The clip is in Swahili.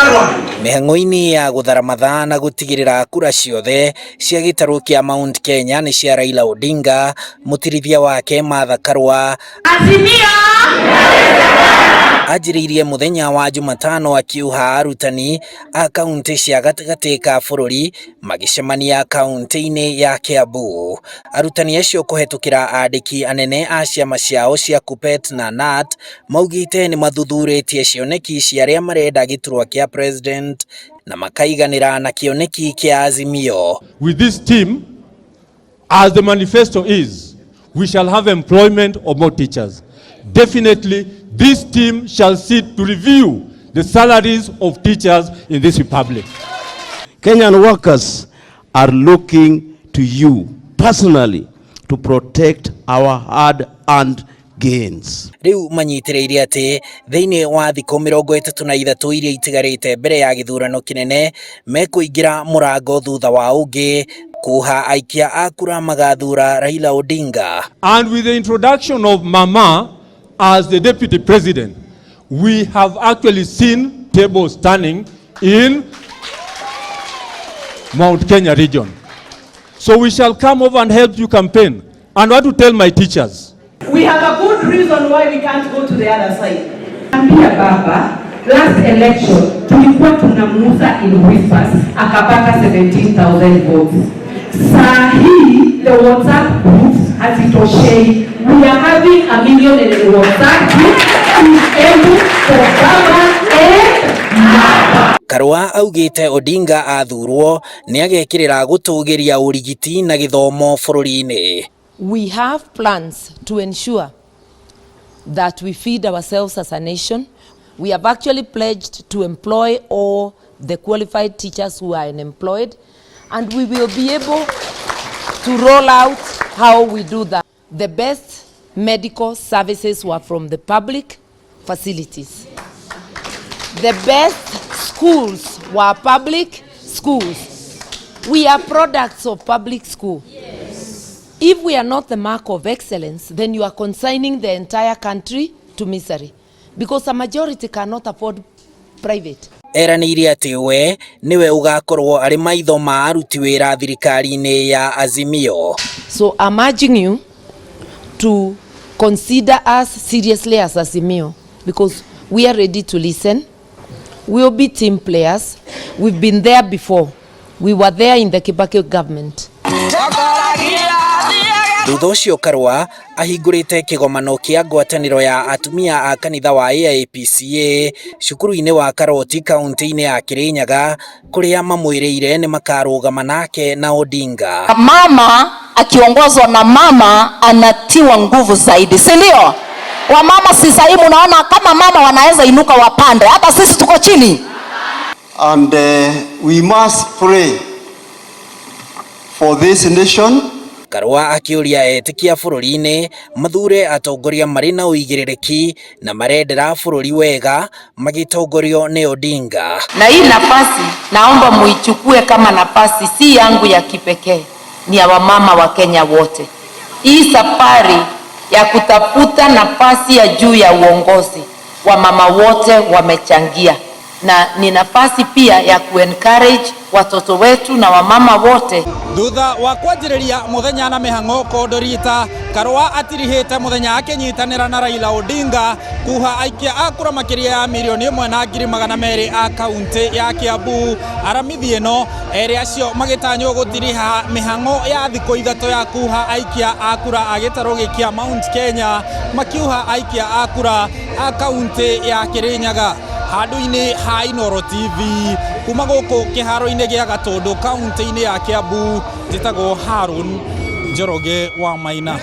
Karua. Mĩhang'o-inĩ ya gũthara mathaa na gũtigĩrĩra kura ciothe cia gĩtarũ kĩa Mount Kenya nĩ cia Raila Odinga, mũtirithia wake Martha Karua Atumia anjĩrĩirie mũthenya wa Jumatano akiuga arutani a kaunti cia gatagatĩ ka bũrũri magĩcemania kaunti-inĩ ya Kiambu. Arutani acio kũhetũkĩra andĩki anene a ciama ciao cia KUPPET na NAT maugĩte nĩ mathuthurĩtie cioneki cia arĩa marenda gĩturwa kĩa president na makaiganĩra na kĩoneki kĩa Azimio. With this team, as the manifesto is, we shall have employment of more teachers. Definitely, this team shall sit to review the salaries of teachers in this republic. Kenyan workers are looking to you personally to protect our hard-earned gains. Riu manyitĩrĩire atĩ thĩinĩ wa thikũ 33 iria itigarĩte mbere ya gĩthurano kĩnene mekũingĩra mũrango thutha wa ũngĩ kuha aikia a kura magathura Raila Odinga. And with the introduction of Mama as the deputy president, we have actually seen tables turning in Mount Kenya region. So we shall come over and help you campaign. And I want to tell my teachers, we have a good reason why we can't go to the other side. Ambia baba, last election tulikuwa tunamuuza in whispers akapata 17,000 votes. Saa hii the WhatsApp groups hazitoshei. We are having 1 million in the WhatsApp group is able for baba and mama. Karua augĩte Odinga athurwo nĩ agekĩrĩra gũtũgĩria ũrigiti na gĩthomo bũrũri-inĩ. We have plans to ensure that we feed ourselves as a nation. We have actually pledged to employ all the qualified teachers who are unemployed, and we will be able to roll out how we do that. The best medical services were from the public facilities. The best schools were public schools. We are products of public school. If we are not the mark of excellence, then you are consigning the entire country to misery, because a majority cannot afford private. Eranĩire atĩ we nĩwe ũgakorwo arĩ maitho ma aruti wĩra thirikari-inĩ ya Azimio. So I'm urging you to consider us seriously as Azimio, because we are ready to listen. We will be team players. We've been there before. We were there in the Kibaki government. Thutha ũcio Karua ahingũrĩte kĩgomano kĩa ngwatanĩro ya atumia a kanitha wa AIPCA cukuru-inĩ wa Karoti kaunti-inĩ ya Kirinyaga kũrĩa mamwĩrĩire nĩ makarũgama nake na Odinga. Mama akiongozwa na mama anatiwa nguvu zaidi, si ndio? Wamama si sahi munaona kama mama wanaweza inuka wapande, hata sisi tuko chini. And we must pray for this nation. Karua akiuria etikia bũrũri-inĩ mathure atongoria marĩ na ũigĩrĩrĩki na marendera bũrũri wega magitongorio nĩ Odinga. Na hii nafasi naomba muichukue kama nafasi si yangu ya kipekee, ni ya wamama wa Kenya wote. Hii safari ya kutafuta nafasi ya juu ya uongozi, wamama wote wamechangia, na ni nafasi pia ya kuencourage watoto wetu na wamama wote. Thutha wa kwanjĩrĩria mũthenya na mĩhang'o Kondorita, Karua atirihĩte mũthenya akĩnyitanĩra na Raila Odinga kuha aikia a kura makĩria ya 1,200,000 a kaunti ya Kiambu. Aramithi ĩno erĩ acio magĩtanywo gũtiriha mĩhang'o ya thikũ ithatũ ya kuha aikia a kura a gĩtarũ gĩkĩa Mount Kenya makiuha aikia a kura a kaunti ya Kirinyaga. Handũ-inĩ ha Inooro TV kuma gũkũ kĩharo-inĩ gĩa Gatũndũ kaunti-inĩ ya Kiambu, njĩtagwo Harun Njoroge wa Maina.